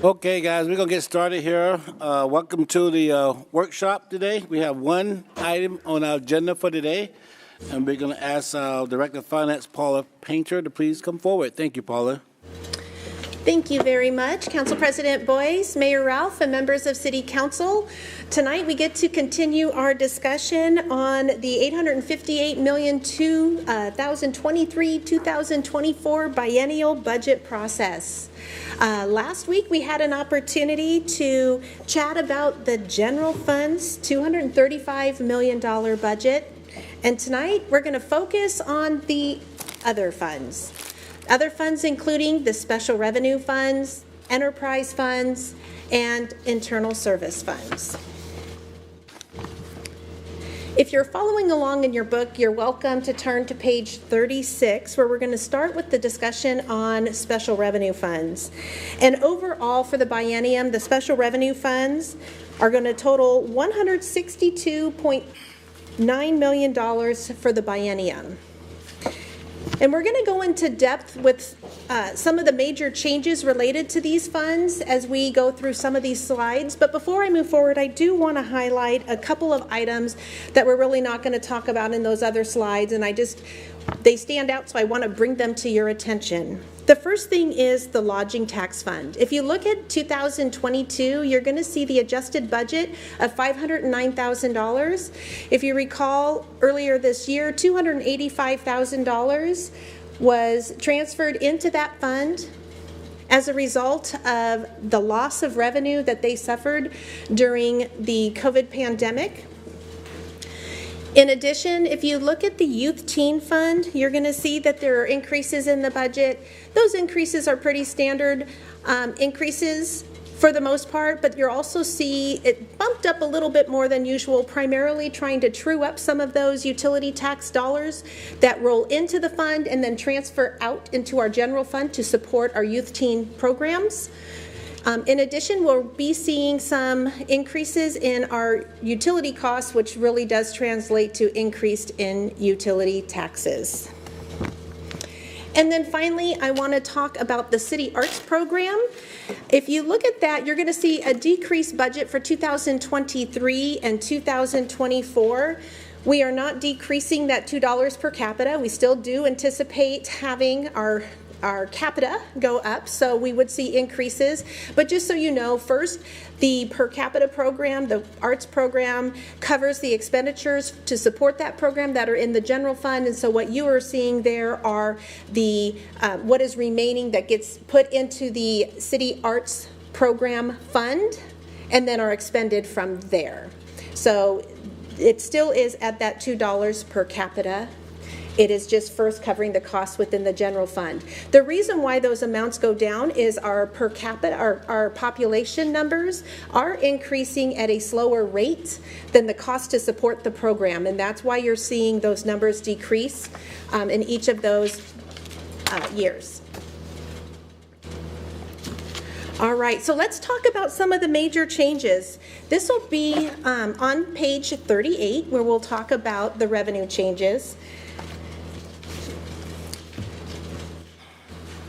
Okay, guys, we're going to get started here. Welcome to the workshop today. We have one item on our agenda for today, and we're going to ask our Director of Finance, Paula Painter, to please come forward. Thank you, Paula. Thank you very much, Council President Boyce, Mayor Ralph, and members of City Council. Tonight we get to continue our discussion on the $858,000,2023-2024 biennial budget process. Last week we had an opportunity to chat about the general fund's $235 million budget, and tonight we're going to focus on the other funds. Other funds including the special revenue funds, enterprise funds, and internal service funds. If you're following along in your book, you're welcome to turn to page 36, where we're going to start with the discussion on special revenue funds. And overall for the biennium, the special revenue funds are going to total $162.9 million for the biennium. And we're going to go into depth with some of the major changes related to these funds as we go through some of these slides. But before I move forward, I do want to highlight a couple of items that we're really not going to talk about in those other slides, and they stand out, so I want to bring them to your attention. The first thing is the lodging tax fund. If you look at 2022, you're going to see the adjusted budget of $509,000. If you recall, earlier this year, $285,000 was transferred into that fund as a result of the loss of revenue that they suffered during the COVID pandemic. In addition, if you look at the Youth Teen Fund, you're going to see that there are increases in the budget. Those increases are pretty standard increases for the most part, but you'll also see it bumped up a little bit more than usual, primarily trying to true up some of those utility tax dollars that roll into the fund and then transfer out into our general fund to support our youth teen programs. In addition, we'll be seeing some increases in our utility costs, which really does translate to increased in utility taxes. And then finally, I want to talk about the City Arts Program. If you look at that, you're going to see a decreased budget for 2023 and 2024. We are not decreasing that $2 per capita. We still do anticipate having our capita go up, so we would see increases. But just so you know, first, the per capita program, the arts program, covers the expenditures to support that program that are in the general fund, and so what you are seeing there are the what is remaining that gets put into the city arts program fund and then are expended from there. So it still is at that $2 per capita. It is just first covering the costs within the general fund. The reason why those amounts go down is our per capita, our population numbers are increasing at a slower rate than the cost to support the program, and that's why you're seeing those numbers decrease in each of those years. All right, so let's talk about some of the major changes. This will be on page 38, where we'll talk about the revenue changes.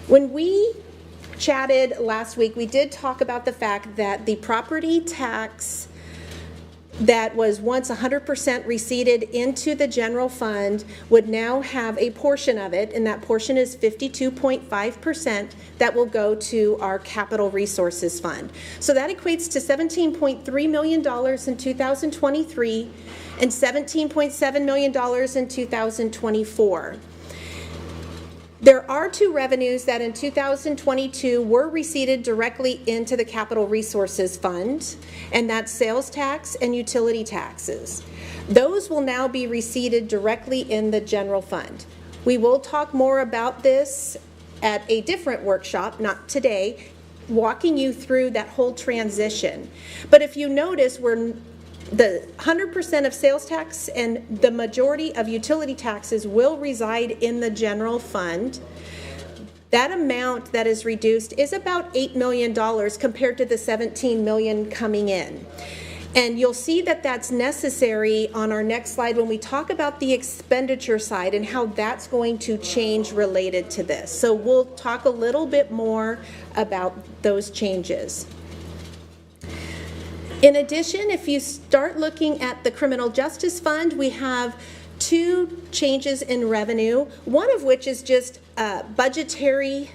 When we chatted last week, we did talk about the fact that the property tax that was once 100% receipted into the general fund would now have a portion of it, and that portion is 52.5% that will go to our capital resources fund. So that equates to $17.3 million in 2023 and $17.7 million in 2024. There are two revenues that in 2022 were receipted directly into the Capital Resources Fund, and that's sales tax and utility taxes. Those will now be receipted directly in the general fund. We will talk more about this at a different workshop, not today, walking you through that whole transition. But if you notice, we're the 100% of sales tax and the majority of utility taxes will reside in the general fund. That amount that is reduced is about $8 million compared to the $17 million coming in. And you'll see that that's necessary on our next slide when we talk about the expenditure side and how that's going to change related to this. So we'll talk a little bit more about those changes. In addition, if you start looking at the Criminal Justice Fund, we have two changes in revenue, one of which is just budgetary,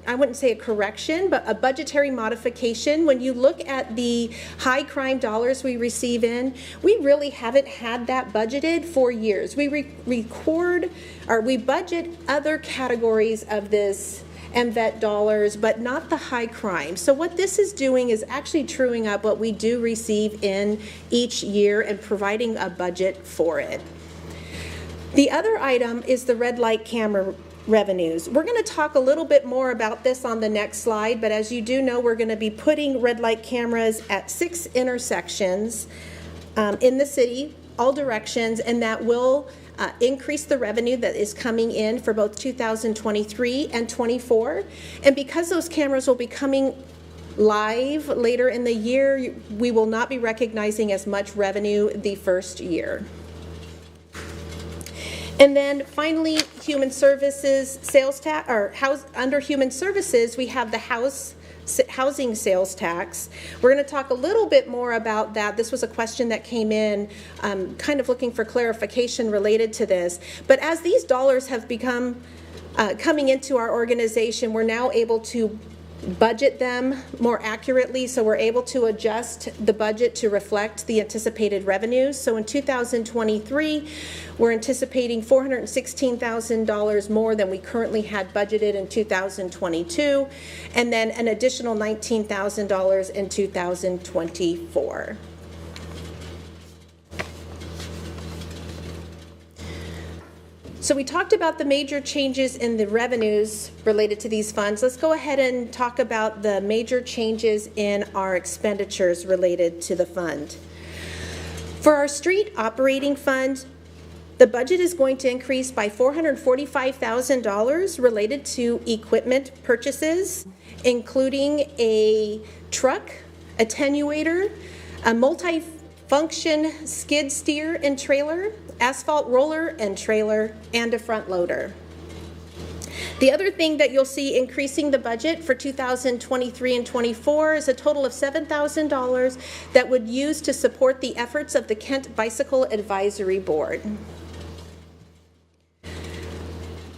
I wouldn't say a correction, but a budgetary modification. When you look at the high crime dollars we receive in, we really haven't had that budgeted for years. We we budget other categories of this MVET dollars, but not the high crime. So what this is doing is actually truing up what we do receive in each year and providing a budget for it. The other item is the red light camera revenues. We're going to talk a little bit more about this on the next slide, but as you do know, we're going to be putting red light cameras at 6 intersections in the city, all directions, and that will increase the revenue that is coming in for both 2023 and 24. And because those cameras will be coming live later in the year, we will not be recognizing as much revenue the first year. And then finally, human services sales tax, or under human services, we have the housing sales tax. We're going to talk a little bit more about that. This was a question that came in, kind of looking for clarification related to this. But as these dollars have become coming into our organization, we're now able to budget them more accurately, so we're able to adjust the budget to reflect the anticipated revenues. So in 2023, we're anticipating $416,000 more than we currently had budgeted in 2022, and then an additional $19,000 in 2024. So we talked about the major changes in the revenues related to these funds. Let's go ahead and talk about the major changes in our expenditures related to the fund. For our street operating fund, the budget is going to increase by $445,000 related to equipment purchases, including a truck, attenuator, a multi-function skid steer and trailer, asphalt roller and trailer, and a front loader. The other thing that you'll see increasing the budget for 2023 and 24 is a total of $7,000 that would use to support the efforts of the Kent Bicycle Advisory Board.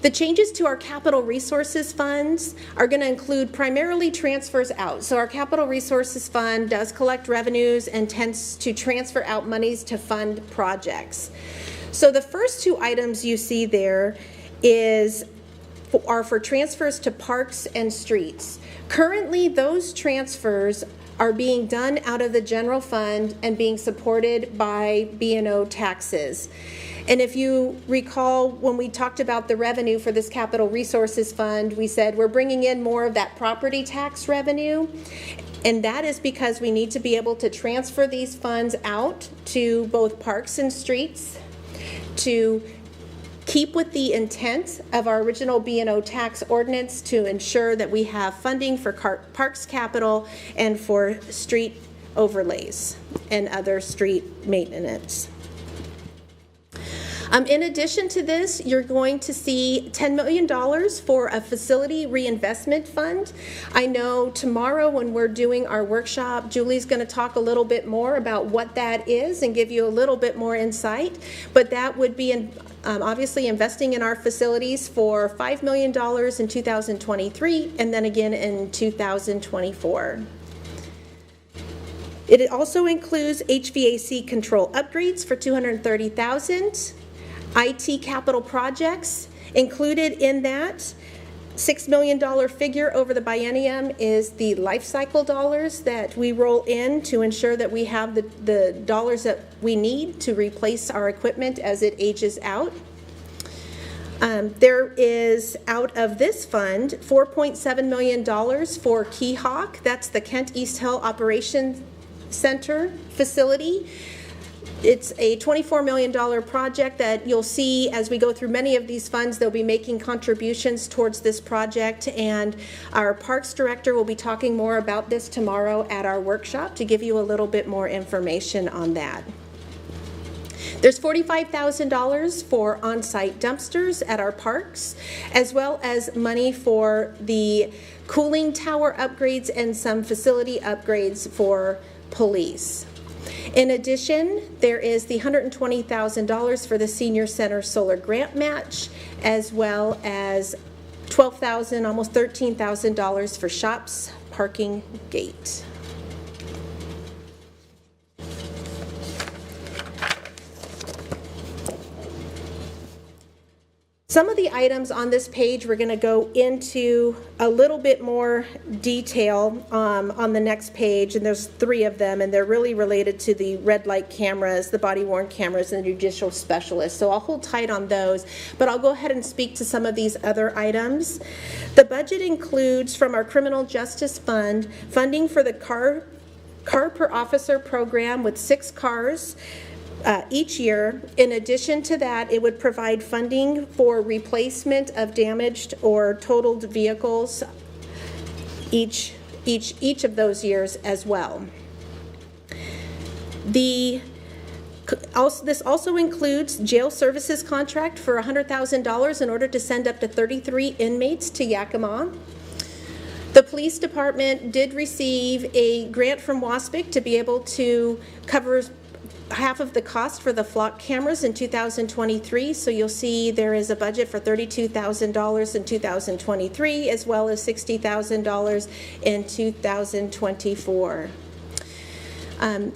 The changes to our capital resources funds are going to include primarily transfers out. So our capital resources fund does collect revenues and tends to transfer out monies to fund projects. So the first two items you see there are for transfers to parks and streets. Currently, those transfers are being done out of the general fund and being supported by B&O taxes. And if you recall, when we talked about the revenue for this capital resources fund, we said we're bringing in more of that property tax revenue. And that is because we need to be able to transfer these funds out to both parks and streets to keep with the intent of our original B&O tax ordinance to ensure that we have funding for parks capital and for street overlays and other street maintenance. In addition to this, you're going to see $10 million for a facility reinvestment fund. I know tomorrow when we're doing our workshop, Julie's going to talk a little bit more about what that is and give you a little bit more insight. But that would be obviously investing in our facilities for $5 million in 2023 and then again in 2024. It also includes HVAC control upgrades for $230,000. IT capital projects included in that. $6 million figure over the biennium is the life cycle dollars that we roll in to ensure that we have the dollars that we need to replace our equipment as it ages out. There is, out of this fund, $4.7 million for Keyhawk. That's the Kent East Hill Operations Center facility. It's a $24 million project that you'll see as we go through many of these funds. They'll be making contributions towards this project, and our Parks Director will be talking more about this tomorrow at our workshop to give you a little bit more information on that. There's $45,000 for on-site dumpsters at our parks, as well as money for the cooling tower upgrades and some facility upgrades for police. In addition, there is the $120,000 for the Senior Center Solar Grant Match, as well as $12,000, almost $13,000 for shops parking gate. Some of the items on this page we're going to go into a little bit more detail on the next page, and there's 3 of them, and they're really related to the red light cameras, the body-worn cameras, and the judicial specialists. So I'll hold tight on those, but I'll go ahead and speak to some of these other items. The budget includes, from our Criminal Justice Fund, funding for the car per officer program with 6 cars. Each year. In addition to that, it would provide funding for replacement of damaged or totaled vehicles each of those years as well. This also includes jail services contract for $100,000 in order to send up to 33 inmates to Yakima. The police department did receive a grant from WASPIC to be able to cover half of the cost for the flock cameras in 2023, so you'll see there is a budget for $32,000 in 2023 as well as $60,000 in 2024.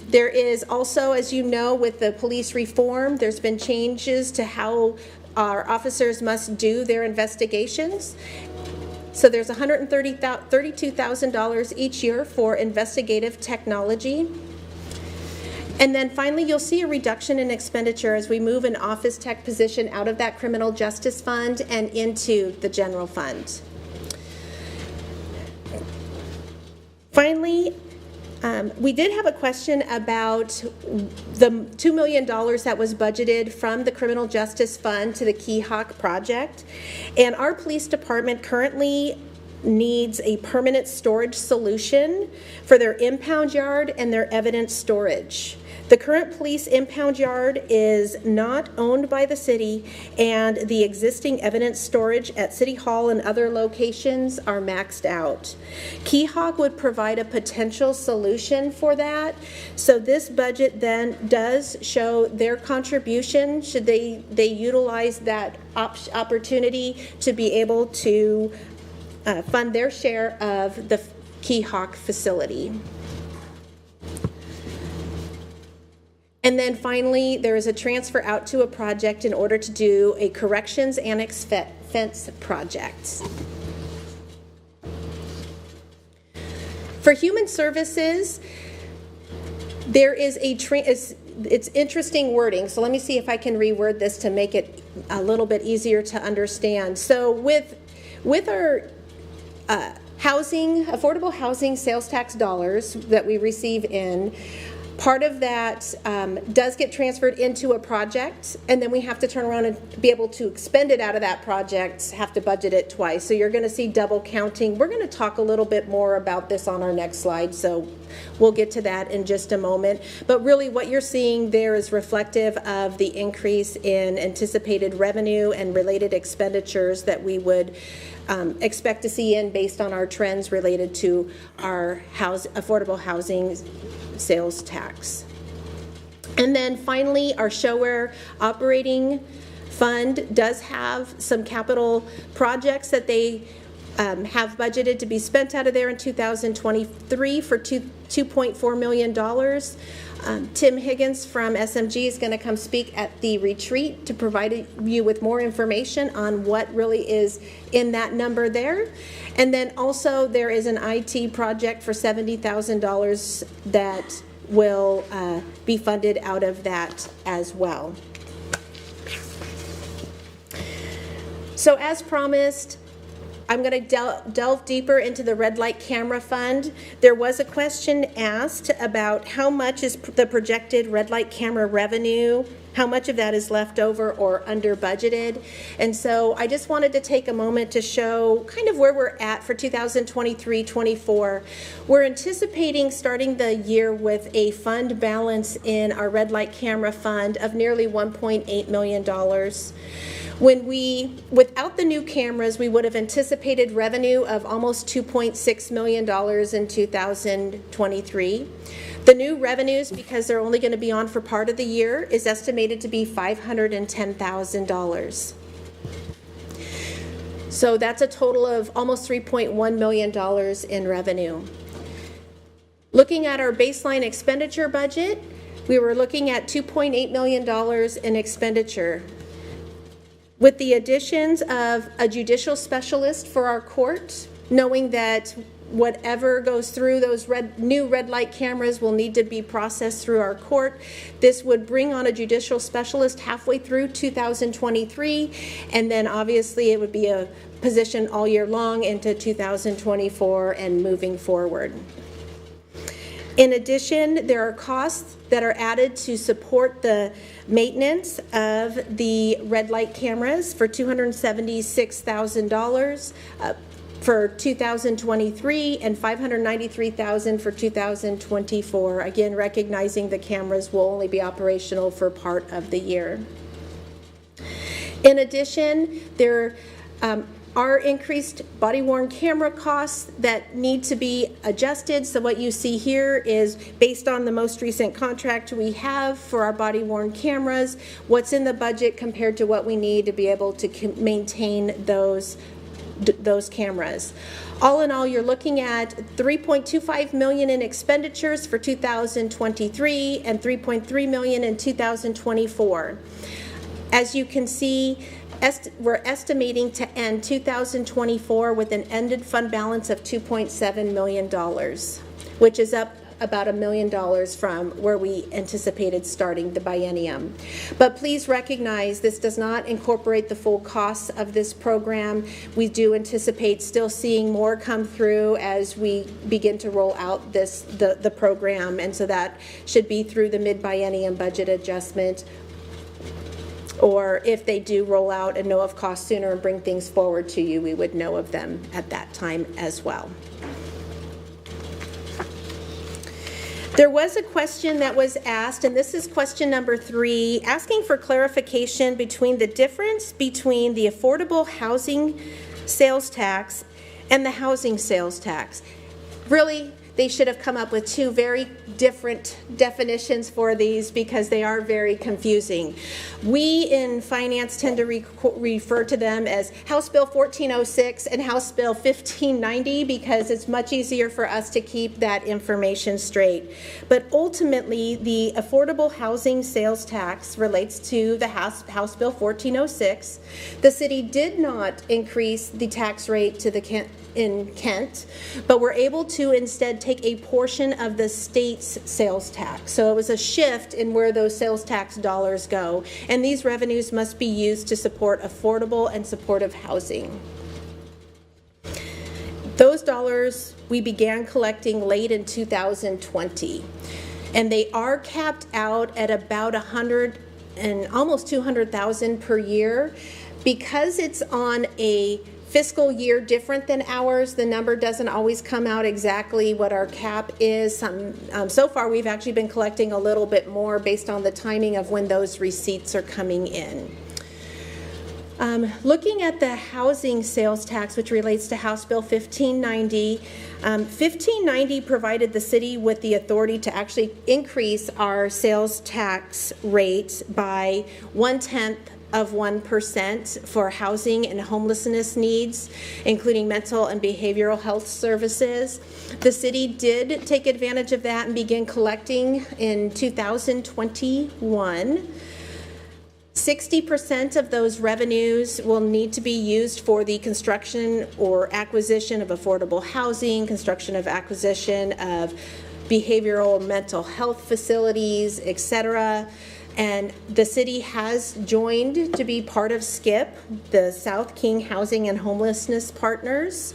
There is also, as you know, with the police reform, there's been changes to how our officers must do their investigations. So there's $32,000 each year for investigative technology. And then finally, you'll see a reduction in expenditure as we move an office tech position out of that criminal justice fund and into the general fund. Finally, we did have a question about the $2 million that was budgeted from the criminal justice fund to the Keyhawk project. And our police department currently needs a permanent storage solution for their impound yard and their evidence storage. The current police impound yard is not owned by the city, and the existing evidence storage at City Hall and other locations are maxed out. Keyhawk would provide a potential solution for that. So this budget then does show their contribution should they utilize that opportunity to be able to fund their share of the Keyhawk facility. And then finally, there is a transfer out to a project in order to do a corrections annex fence project. For human services, there is it's interesting wording, so let me see if I can reword this to make it a little bit easier to understand. So with our affordable housing sales tax dollars that we receive in, part of that does get transferred into a project, and then we have to turn around and be able to expend it out of that project, have to budget it twice. So you're going to see double counting. We're going to talk a little bit more about this on our next slide, so we'll get to that in just a moment. But really what you're seeing there is reflective of the increase in anticipated revenue and related expenditures that we would expect to see based on our trends related to our affordable housing sales tax. And then finally, our showware operating fund does have some capital projects that they have budgeted to be spent out of there in 2023 for $2.4 million. Tim Higgins from SMG is going to come speak at the retreat to provide you with more information on what really is in that number there. And then also there is an IT project for $70,000 that will be funded out of that as well. So as promised, I'm going to delve deeper into the red light camera fund. There was a question asked about how much is the projected red light camera revenue, how much of that is left over or under budgeted. And so I just wanted to take a moment to show kind of where we're at for 2023-24. We're anticipating starting the year with a fund balance in our red light camera fund of nearly $1.8 million. Without the new cameras, we would have anticipated revenue of almost $2.6 million in 2023. The new revenues, because they're only going to be on for part of the year, is estimated to be $510,000. So that's a total of almost $3.1 million in revenue. Looking at our baseline expenditure budget, we were looking at $2.8 million in expenditure. With the additions of a judicial specialist for our court, knowing that whatever goes through those new red light cameras will need to be processed through our court. This would bring on a judicial specialist halfway through 2023, and then obviously it would be a position all year long into 2024 and moving forward. In addition, there are costs that are added to support the maintenance of the red light cameras for $276,000 for 2023 and $593,000 for 2024. Again, recognizing the cameras will only be operational for part of the year. In addition, there are increased body-worn camera costs that need to be adjusted. So what you see here is based on the most recent contract we have for our body-worn cameras, what's in the budget compared to what we need to be able to maintain those cameras. All in all, you're looking at $3.25 million in expenditures for 2023 and $3.3 million in 2024. As you can see, we're estimating to end 2024 with an ended fund balance of $2.7 million, which is up about $1 million from where we anticipated starting the biennium. But please recognize this does not incorporate the full costs of this program. We do anticipate still seeing more come through as we begin to roll out the program, and so that should be through the mid-biennium budget adjustment, or if they do roll out and know of costs sooner and bring things forward to you, we would know of them at that time as well. There was a question that was asked, and this is question number 3, asking for clarification between the difference between the affordable housing sales tax and the housing sales tax. Really, they should have come up with 2 very different definitions for these because they are very confusing. We in finance tend to refer to them as House Bill 1406 and House Bill 1590 because it's much easier for us to keep that information straight. But ultimately, the affordable housing sales tax relates to the House Bill 1406. The city did not increase the tax rate to in Kent, but we're able to instead take a portion of the state's sales tax. So it was a shift in where those sales tax dollars go, and these revenues must be used to support affordable and supportive housing. Those dollars we began collecting late in 2020, and they are capped out at about $100,000 and almost $200,000 per year. Because it's on a fiscal year different than ours, the number doesn't always come out exactly what our cap is. So far, we've actually been collecting a little bit more based on the timing of when those receipts are coming in. Looking at the housing sales tax, which relates to House Bill 1590, 1590 provided the city with the authority to actually increase our sales tax rate by 0.1% for housing and homelessness needs, including mental and behavioral health services. The city did take advantage of that and begin collecting in 2021. 60% of those revenues will need to be used for the construction or acquisition of affordable housing, construction of acquisition of behavioral mental health facilities, etc. And the city has joined to be part of SKIP, the South King Housing and Homelessness Partners.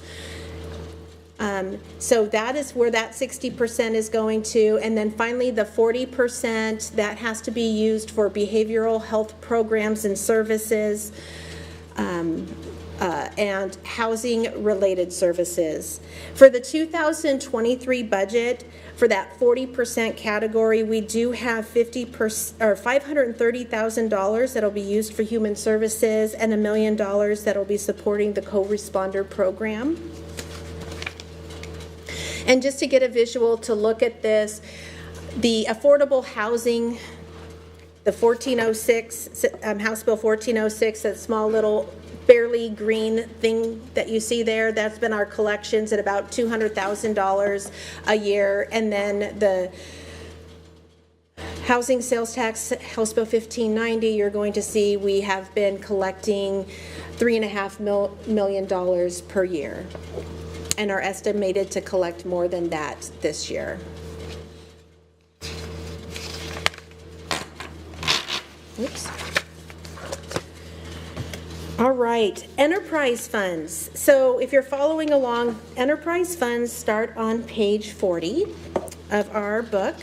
So that is where that 60% is going to. And then finally, the 40% that has to be used for behavioral health programs and services, and housing-related services. For the 2023 budget, for that 40% category, we do have $530,000 that'll be used for human services and $1 million that'll be supporting the co-responder program. And just to get a visual to look at this, the affordable housing, the 1406, House Bill 1406, that small little barely green thing that you see there, that's been our collections at about $200,000 a year. And then the housing sales tax, House Bill 1590, you're going to see we have been collecting $3.5 million per year, and are estimated to collect more than that this year. Oops. All right, enterprise funds. So if you're following along, enterprise funds start on page 40 of our book.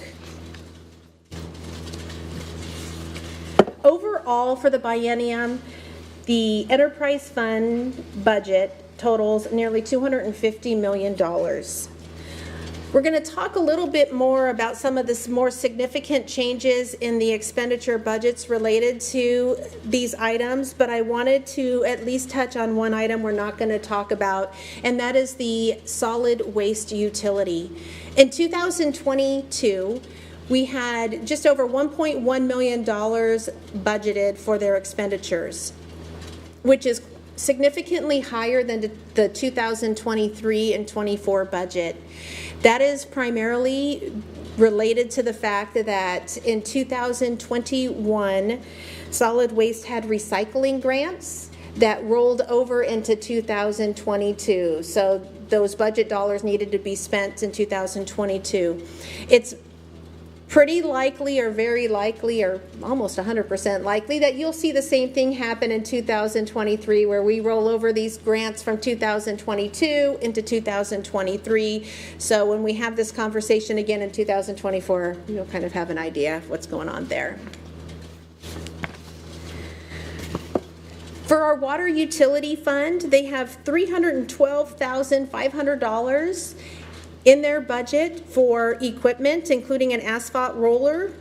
Overall, for the biennium, the enterprise fund budget totals nearly $250 million. We're going to talk a little bit more about some of the more significant changes in the expenditure budgets related to these items, but I wanted to at least touch on one item we're not going to talk about, and that is the solid waste utility. In 2022, we had just over $1.1 million budgeted for their expenditures, which is significantly higher than the 2023 and 24 budget. That is primarily related to the fact that in 2021, solid waste had recycling grants that rolled over into 2022. So those budget dollars needed to be spent in 2022. It's pretty likely, or very likely, or almost 100% likely that you'll see the same thing happen in 2023, where we roll over these grants from 2022 into 2023. So when we have this conversation again in 2024, you'll kind of have an idea of what's going on there. For our water utility fund, they have $312,500 in their budget for equipment, including an asphalt roller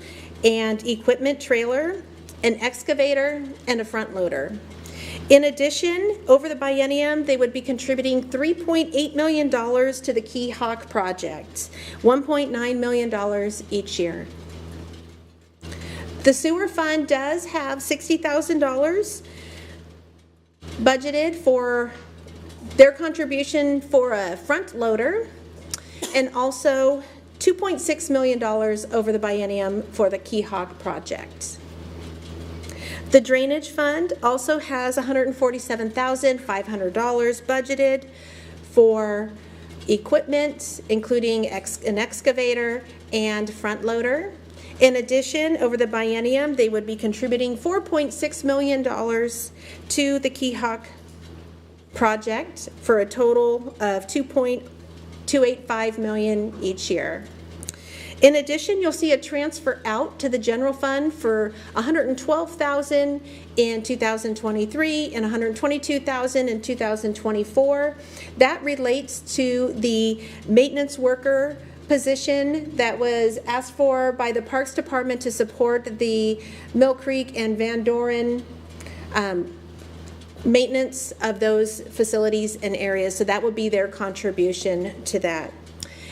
and equipment trailer, an excavator, and a front loader. In addition, over the biennium, they would be contributing $3.8 million to the Key Hawk project, $1.9 million each year. The sewer fund does have $60,000 budgeted for their contribution for a front loader, and also $2.6 million over the biennium for the Key Hawk project. The drainage fund also has $147,500 budgeted for equipment, including an excavator and front loader. In addition, over the biennium, they would be contributing $4.6 million to the Key Hawk project for a total of $2.285 million each year. In addition, you'll see a transfer out to the general fund for $112,000 in 2023 and $122,000 in 2024. That relates to the maintenance worker position that was asked for by the Parks Department to support the Mill Creek and Van Doren maintenance of those facilities and areas. So that would be their contribution to that.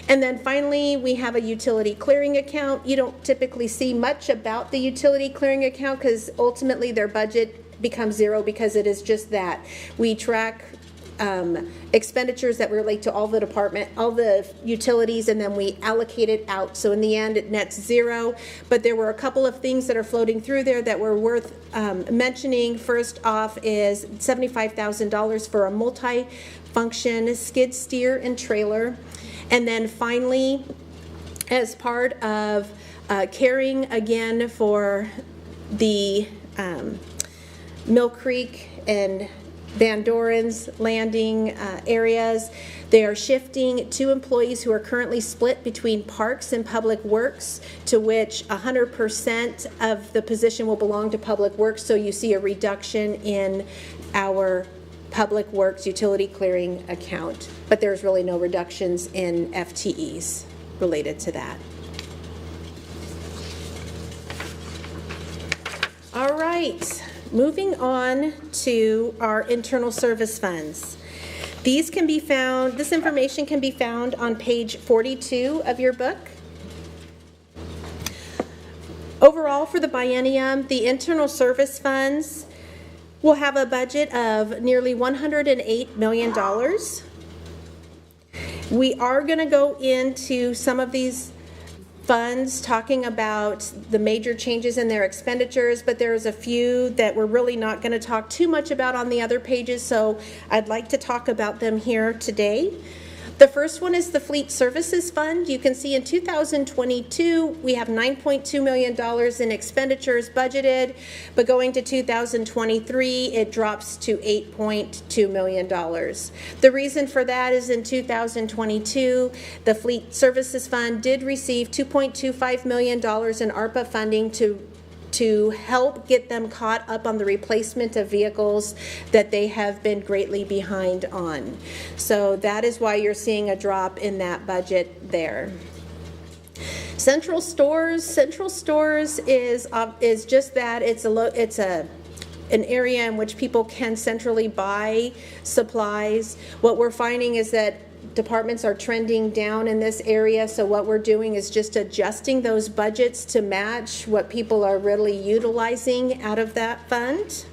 And then finally, we have a utility clearing account. You don't typically see much about the utility clearing account because ultimately their budget becomes zero because it is just that. We track expenditures that relate to all the utilities, and then we allocate it out. So in the end, it nets zero. But there were a couple of things that are floating through there that were worth mentioning. First off is $75,000 for a multi-function skid steer and trailer. And then finally, as part of carrying again for the Mill Creek and Van Doren's Landing areas. They are shifting 2 employees who are currently split between Parks and Public Works, to which 100% of the position will belong to Public Works, so you see a reduction in our Public Works utility clearing account. But there's really no reductions in FTEs related to that. All right, moving on to our internal service funds. These can be found, this information can be found on page 42 of your book. Overall, for the biennium, the internal service funds will have a budget of nearly $108 million. We are going to go into some of these funds talking about the major changes in their expenditures, but there's a few that we're really not going to talk too much about on the other pages, so I'd like to talk about them here today. The first one is the Fleet Services Fund. You can see in 2022 we have $9.2 million in expenditures budgeted, but going to 2023 it drops to $8.2 million. The reason for that is in 2022 the Fleet Services Fund did receive $2.25 million in ARPA funding to help get them caught up on the replacement of vehicles that they have been greatly behind on. So that is why you're seeing a drop in that budget there. Central Stores is just that. It's an area in which people can centrally buy supplies. What we're finding is that departments are trending down in this area, so what we're doing is just adjusting those budgets to match what people are really utilizing out of that fund.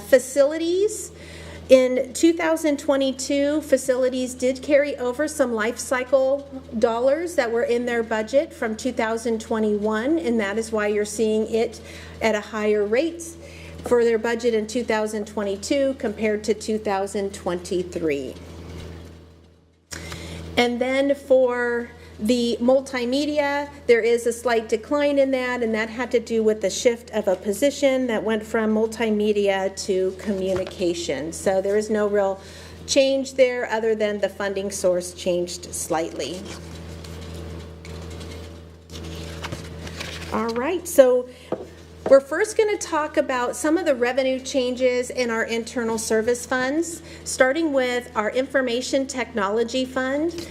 Facilities. In 2022, facilities did carry over some life cycle dollars that were in their budget from 2021, and that is why you're seeing it at a higher rate for their budget in 2022 compared to 2023. And then for the multimedia, there is a slight decline in that, and that had to do with the shift of a position that went from multimedia to communication. So there is no real change there other than the funding source changed slightly. All right, so we're first going to talk about some of the revenue changes in our internal service funds, starting with our information technology fund.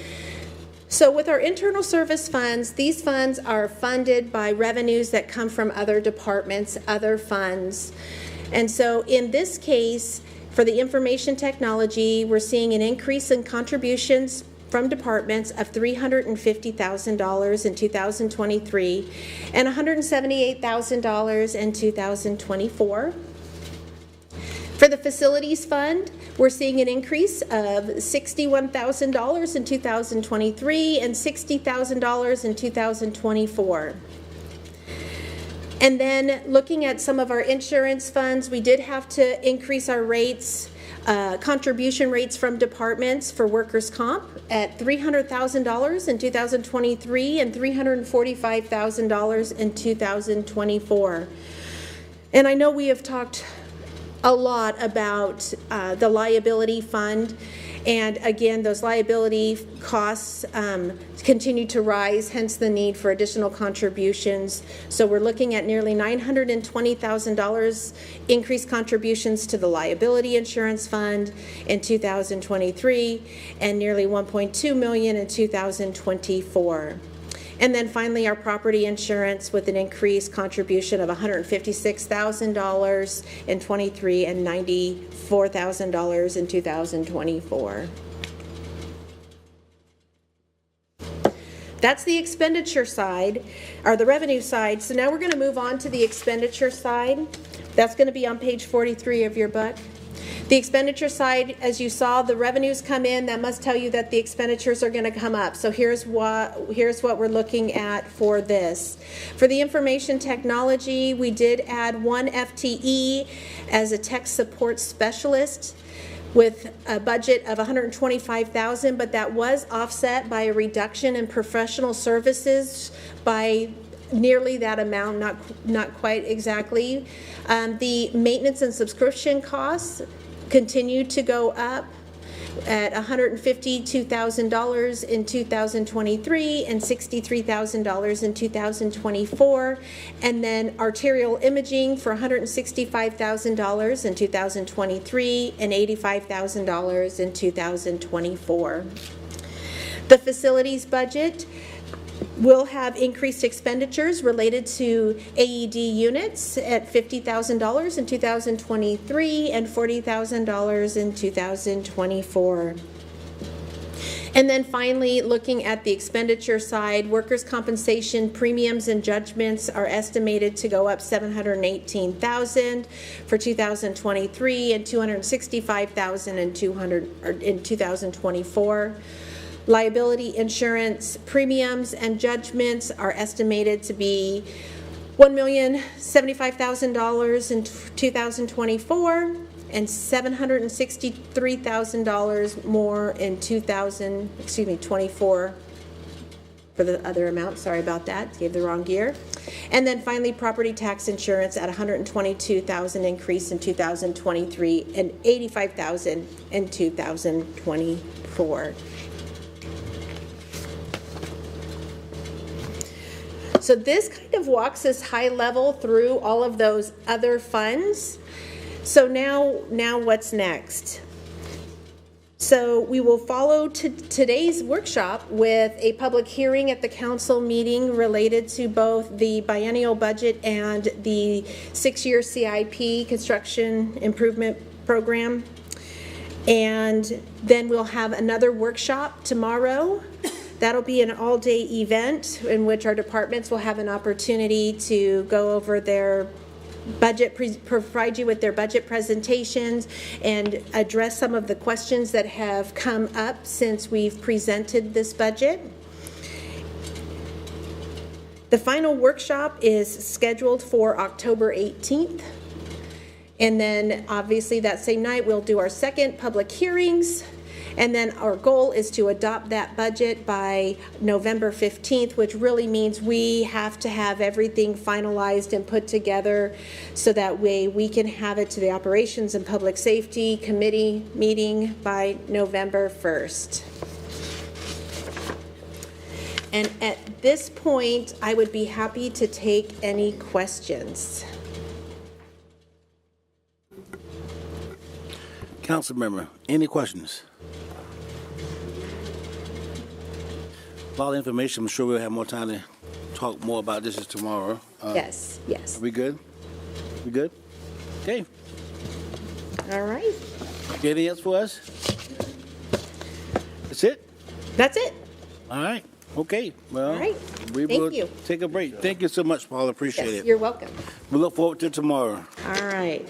So with our internal service funds, these funds are funded by revenues that come from other departments, other funds. And so in this case, for the information technology, we're seeing an increase in contributions from departments of $350,000 in 2023 and $178,000 in 2024. For the facilities fund, we're seeing an increase of $61,000 in 2023 and $60,000 in 2024. And then looking at some of our insurance funds, we did have to increase our rates, contribution rates from departments for workers' comp at $300,000 in 2023 and $345,000 in 2024. And I know we have talked a lot about the liability fund, and again those liability costs continue to rise, hence the need for additional contributions. So we're looking at nearly $920,000 increased contributions to the liability insurance fund in 2023 and nearly $1.2 million in 2024. And then finally our property insurance with an increased contribution of $156,000 in 23 and $94,000 in 2024. That's the expenditure side, or the revenue side. So now we're going to move on to the expenditure side. That's going to be on page 43 of your book. The expenditure side, as you saw, the revenues come in. That must tell you that the expenditures are going to come up. So here's what we're looking at for this. For the information technology, we did add 1 FTE as a tech support specialist with a budget of $125,000, but that was offset by a reduction in professional services by nearly that amount, not quite exactly. The maintenance and subscription costs continue to go up at $152,000 in 2023 and $63,000 in 2024. And then arterial imaging for $165,000 in 2023 and $85,000 in 2024. The facilities budget will have increased expenditures related to AED units at $50,000 in 2023 and $40,000 in 2024. And then finally, looking at the expenditure side, workers' compensation premiums and judgments are estimated to go up $718,000 for 2023 and $265,000 in 2024. Liability insurance premiums and judgments are estimated to be $1,075,000 in 2024 and $763,000 more in 24 for the other amount. Sorry about that, gave the wrong year. And then finally, property tax insurance at $122,000 increase in 2023 and $85,000 in 2024. So this kind of walks us high level through all of those other funds. So now what's next? So we will follow today's workshop with a public hearing at the council meeting related to both the biennial budget and the 6-year CIP construction improvement program. And then we'll have another workshop tomorrow. That'll be an all-day event in which our departments will have an opportunity to go over their budget, provide you with their budget presentations and address some of the questions that have come up since we've presented this budget. The final workshop is scheduled for October 18th. And then obviously that same night we'll do our second public hearings. And then our goal is to adopt that budget by November 15th, which really means we have to have everything finalized and put together so that way we can have it to the Operations and Public Safety Committee meeting by November 1st. And at this point, I would be happy to take any questions. Council member, any questions? A lot of information. I'm sure we'll have more time to talk more about this tomorrow. Yes. Are we good? We good? Okay. All right. Anything else for us? That's it? That's it. All right. Okay. Well, All right. we Thank will you. Take a break. Thank you so much, Paul. Appreciate Yes, it. you're welcome. We look forward to tomorrow. All right.